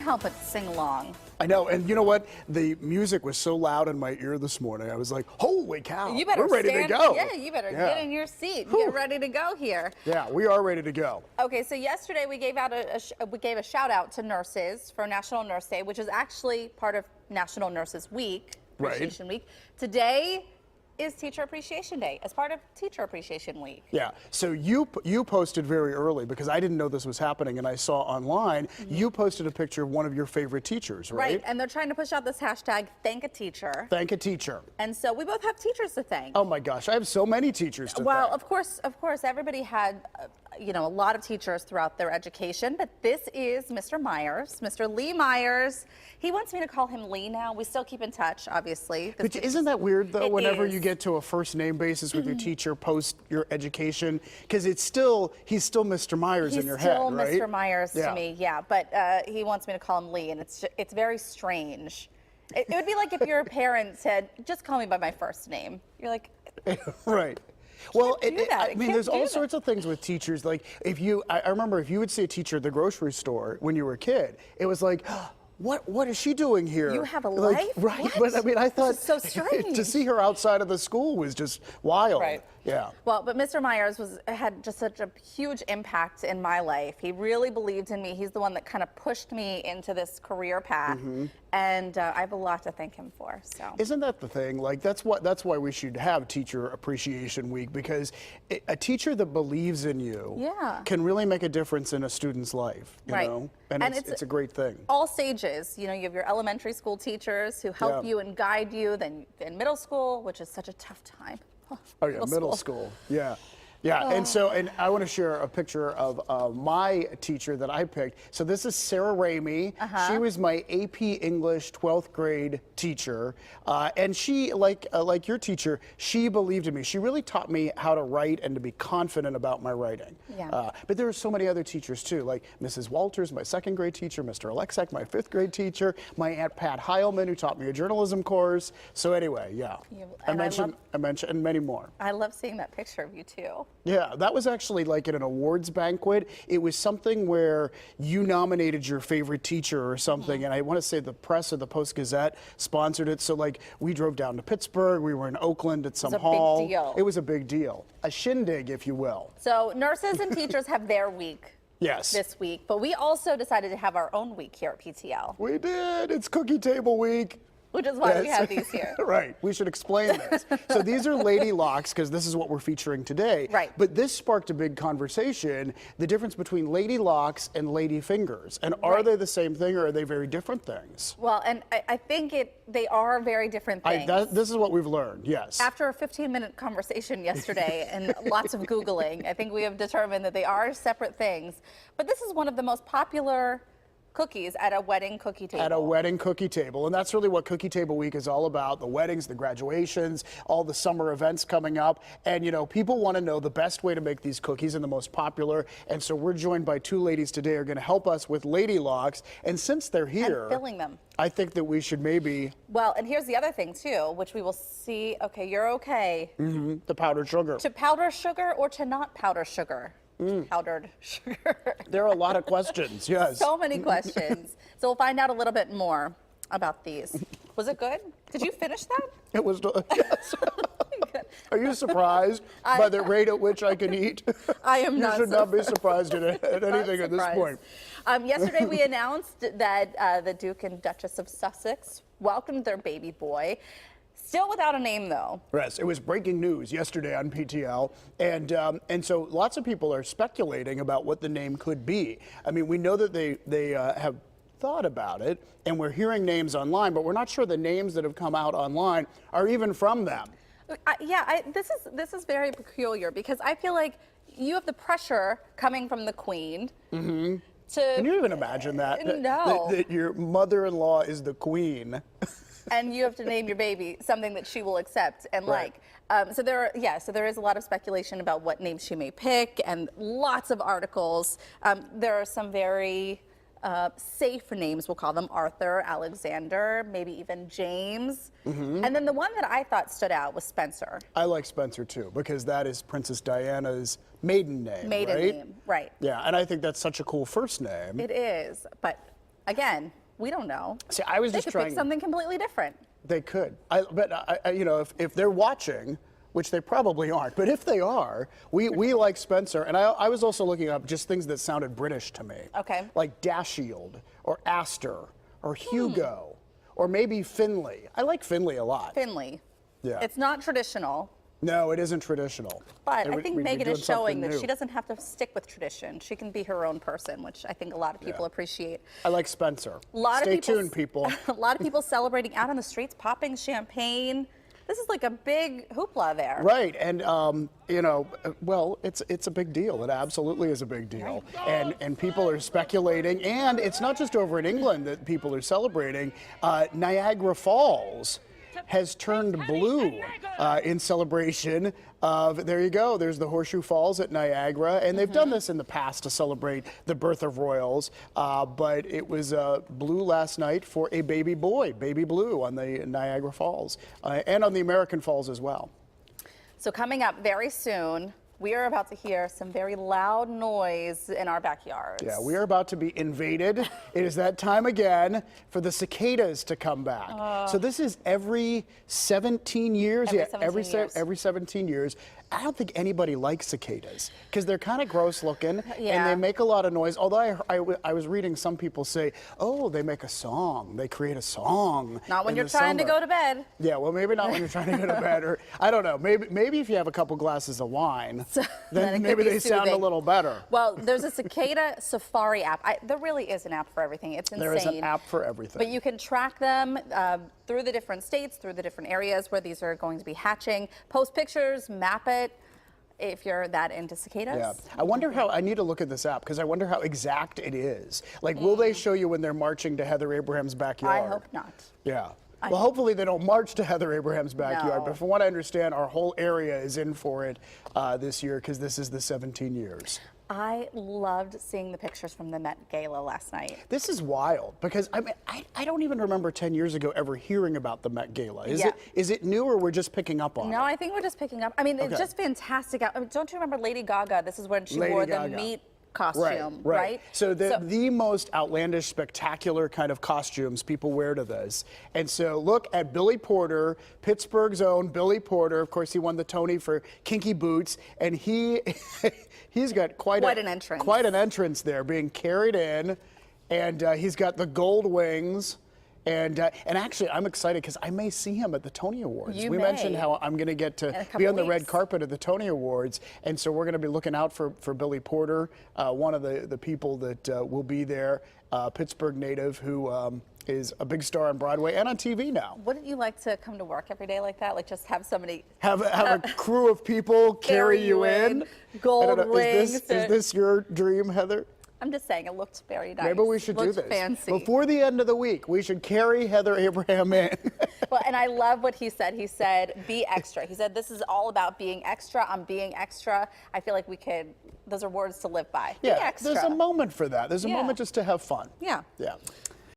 help but sing along. I know, and you know what? The music was so loud in my ear this morning. I was like, holy cow, You better we're ready stand, to go. Yeah, you better get in your seat and get ready to go here. Yeah, we are ready to go. Okay, so yesterday we gave out we gave a shout out to nurses for National Nurse Day, which is actually part of National Nurses Week, Appreciation Week. Today is Teacher Appreciation Day as part of Teacher Appreciation Week. Yeah, so you posted very early because I didn't know this was happening, and I saw online, you posted a picture of one of your favorite teachers, right? Right, and they're trying to push out this hashtag, Thank a Teacher. Thank a teacher. And so we both have teachers to thank. Oh my gosh, I have so many teachers to Well, thank. of course, everybody had, a lot of teachers throughout their education, but this is Mr. Myers, Mr. Lee Myers. He wants me to call him Lee now. We still keep in touch, obviously. But isn't that weird, though, whenever you is. get to a first name basis with your teacher post your education? Because he's still Mr. Myers in your head, right? He's still Mr. Myers to me, yeah. But he wants me to call him Lee, and it's very strange. It would be like if your parents said, just call me by my first name. You're like... Right. Well, I mean, there's all sorts of things with teachers. Like, I remember if you would see a teacher at the grocery store when you were a kid, it was like, what is she doing here? You have a life? Right. What? But I mean, I thought This is so strange. to see her outside of the school was just wild. Right. Yeah. Well, but Mr. Myers had just such a huge impact in my life. He really believed in me. He's the one that kind of pushed me into this career path, and I have a lot to thank him for. So. Isn't that the thing? Like that's why we should have Teacher Appreciation Week, because a teacher that believes in you can really make a difference in a student's life. You know, and it's a great thing. All stages. You have your elementary school teachers who help you and guide you. Then in middle school, which is such a tough time. Oh yeah, middle school. Yeah. Yeah, and I want to share a picture of my teacher that I picked. So this is Sarah Ramey. She was my AP English 12th grade teacher, and she, like your teacher, she believed in me. She really taught me how to write and to be confident about my writing. Yeah. But there were so many other teachers too, like Mrs. Walters, my 2nd grade teacher, Mr. Alexak, my 5th grade teacher, my Aunt Pat Heilman, who taught me a journalism course. So anyway, yeah. I mentioned and many more. I love seeing that picture of you too. Yeah, that was actually like at an awards banquet. It was something where you nominated your favorite teacher or something, and I want to say the Press or the Post-Gazette sponsored it. So like we drove down to Pittsburgh, we were in Oakland at some hall. Big deal. It was a big deal. A shindig, if you will. So nurses and teachers have their week. Yes. This week, but we also decided to have our own week here at PTL. We did. It's cookie table week. Which is why we have these here. Right. We should explain this. So these are lady locks because this is what we're featuring today. Right. But this sparked a big conversation, the difference between lady locks and lady fingers. And are they the same thing or are they very different things? Well, and I think they are very different things. This is what we've learned, yes. After a 15-minute conversation yesterday and lots of Googling, I think we have determined that they are separate things. But this is one of the most popular cookies at a wedding cookie table. At a wedding cookie table. And that's really what Cookie Table Week is all about. The weddings, the graduations, all the summer events coming up. And, people want to know the best way to make these cookies and the most popular. And so we're joined by 2 ladies today who are going to help us with lady locks. And since they're here, and filling them. I think that we should maybe... Well, and here's the other thing, too, which we will see. Okay, you're okay. The powdered sugar. To powder sugar or to not powder sugar? Powdered sugar. There are a lot of questions, yes. So many questions. So we'll find out a little bit more about these. Was it good? Did you finish that? It was, yes. Are you surprised by the rate at which I can eat? I am not. You should not be surprised at anything at this point. Yesterday we announced that the Duke and Duchess of Sussex welcomed their baby boy. Still without a name, though. Yes, it was breaking news yesterday on PTL, and so lots of people are speculating about what the name could be. I mean, we know that they have thought about it, and we're hearing names online, but we're not sure the names that have come out online are even from them. This is very peculiar because I feel like you have the pressure coming from the Queen. Can you even imagine that? No. That your mother-in-law is the Queen. And you have to name your baby something that she will accept and like. So there is a lot of speculation about what name she may pick, and lots of articles. There are some very safe names, we'll call them: Arthur, Alexander, maybe even James. And then the one that I thought stood out was Spencer. I like Spencer too, because that is Princess Diana's maiden name, Maiden right? name, right. Yeah, and I think that's such a cool first name. It is, but Again, we don't know. See, I was They just could trying. pick something completely different. They could. But you know, if they're watching, which they probably aren't, but if they are, we like Spencer. And I was also looking up just things that sounded British to me. Okay. Like Dashield or Astor or Hugo or maybe Finley. I like Finley a lot. Finley. Yeah. It's not traditional. No, it isn't traditional. But I think we'd be Megan doing is showing something that she new. doesn't have to stick with tradition. She can be her own person, which I think a lot of people Yeah. appreciate. I like Spencer. A lot Stay of people, tuned, people. A lot of people celebrating out on the streets, popping champagne. This is like a big hoopla there. Right, and you know, well, it's a big deal. It absolutely is a big deal, and people are speculating. And it's not just over in England that people are celebrating. Niagara Falls has turned blue in celebration of, there you go, there's the Horseshoe Falls at Niagara, and they've done this in the past to celebrate the birth of royals, but it was blue last night for a baby boy, baby blue on the Niagara Falls, and on the American Falls as well. So coming up very soon, we are about to hear some very loud noise in our backyards. Yeah, we are about to be invaded. It is that time again for the cicadas to come back. So this is every 17 years. Every 17 years. Every 17 years. I don't think anybody likes cicadas because they're kind of gross looking and Yeah. they make a lot of noise. Although I was reading some people say, oh, they make a song. They create a song. Not when in you're the trying to summer. go to bed. Yeah, well, maybe not when you're trying to go to bed, or I don't know. Maybe if you have a couple glasses of wine, Then then it maybe could be they sound a soothing. little better. Well, there's a cicada safari app. There really is an app for everything. It's insane. There is an app for everything. But you can track them through the different states, through the different areas where these are going to be hatching. Post pictures, map it. If you're that into cicadas. Yeah, I wonder how, I need to look at this app because I wonder how exact it is. Like, will they show you when they're marching to Heather Abraham's backyard? I hope not. Yeah. Well, hopefully they don't march to Heather Abraham's backyard, No. but from what I understand, our whole area is in for it this year because this is the 17 years. I loved seeing the pictures from the Met Gala last night. This is wild because I mean, I don't even remember 10 years ago ever hearing about the Met Gala. Is it new or we're just picking up on it? No, I think we're just picking up. I mean, it's Okay. just fantastic. I mean, don't you remember Lady Gaga? This is when she Lady wore Gaga. the meat costume, right? So the most outlandish, spectacular kind of costumes people wear to this. And so look at Billy Porter, Pittsburgh's own Billy Porter. Of course, he won the Tony for Kinky Boots, and he's got quite an entrance. Quite an entrance there, being carried in, and he's got the gold wings. And actually, I'm excited because I may see him at the Tony Awards. You we may. mentioned how I'm going to get In a to couple be on the weeks. red carpet at the Tony Awards, and so we're going to be looking out for Billy Porter, one of the people that will be there, Pittsburgh native who is a big star on Broadway and on TV now. Wouldn't you like to come to work every day like that? Like just have somebody Have a crew of people carry you in. Gold I don't know, wings. Is this your dream, Heather? I'm just saying, it looked very nice. Maybe we should do Looked this. fancy. Before the end of the week, we should carry Heather Abraham in. Well, and I love what he said. He said, be extra. He said, this is all about being extra. I'm being extra. I feel like those are words to live by. Be Yeah, extra. there's a moment for that. There's a Yeah. moment just to have fun. Yeah. Yeah.